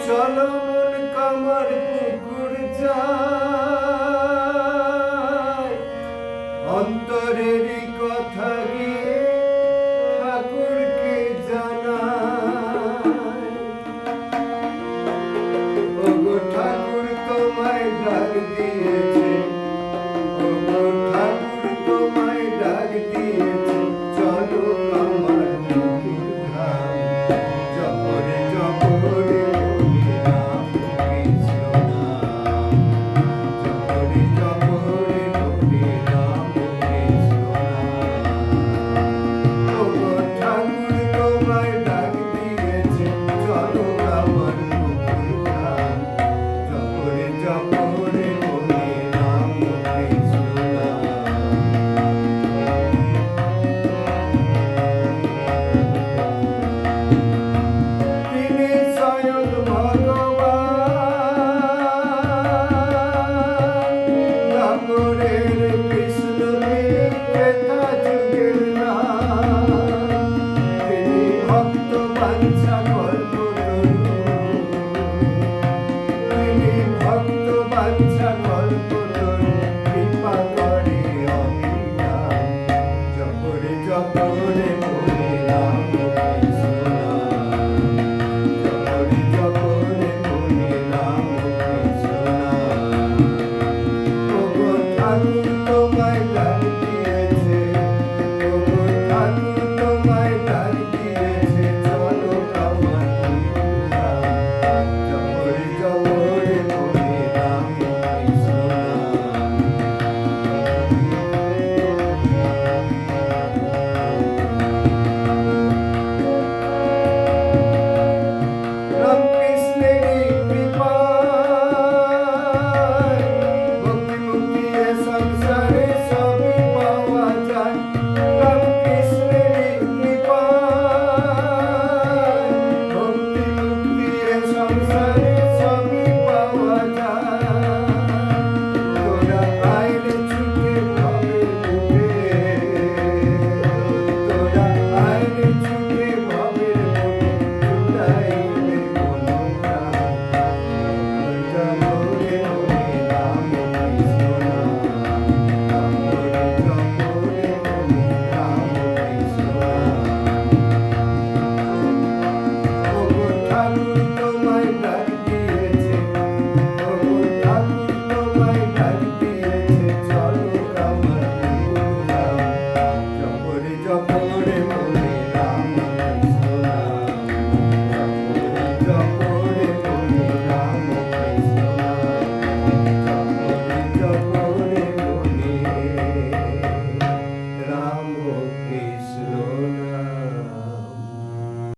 চলো মন কামার পুকুর যায়, অন্তরের কথা গিয়ে ঠাকুরকে জানায়। ওগো ঠাকুর তোমায় ডাক দিয়েছে, ওগো ঠাকুর তোমায় ডাক দিয়েছে, চলো কামার পুকুর ধাম। জপরে জপরে বলি রাম কৃষ্ণ নাম, জপরে জপরে বলি রাম কৃষ্ণ নাম। ওগো ঠাকুর তোমায় ডাক দিয়েছে, চলো কামার পুকুর ধাম। জপরে জপরে বলি রাম কৃষ্ণ নাম। তিনি স্বয়ং ভগবান, নাগরের কৃষ্ণ ত্রেতা যুগের নাম। তিনি ভক্ত বাঞ্ছা কল্পতরু, তিনি ভক্ত বাঞ্ছা কল্পতরু, কৃপা করে অবিরাম। জপরে জপরে বলি রাম কৃষ্ণ নাম, জপরে জপরে বলি রাম কৃষ্ণ নাম। ওগো ঠাকুর তোমায় ডাক দিয়েছে, ওগো ঠাকুর তোমায় ডাক দিয়েছে, চলো কামার পুকুর ধাম। জপরে জপরে বলি রাম কৃষ্ণ নাম। রামকৃষ্ণেরই কৃপায় ভক্তি মুক্তি এ সংসারে সবই পাওয়া যায়। রামকৃষ্ণেরই কৃপায় ভক্তি মুক্তি এ সংসারে সবই পাওয়া যায়। তোরা আইলে ছুটে ভবের বুকে, তোরা আইলে ছুটে ভবের বুকে, ছুটাইবে মনোপ্রাণ। জপরে বলি রাম কৃষ্ণ নাম, জপরে জপরে বলি রাম কৃষ্ণ নাম। ওগো ঠাকুর তোমায় ডাক দিয়েছে, ওগো ঠাকুর তোমায় ডাক দিয়েছে, চলো কামার পুকুর ধাম। জপরে জপরে বলি রাম কৃষ্ণ নাম, জপরে জপরে বলি রাম কৃষ্ণ নাম, জপরে জপরে বলি রাম কৃষ্ণ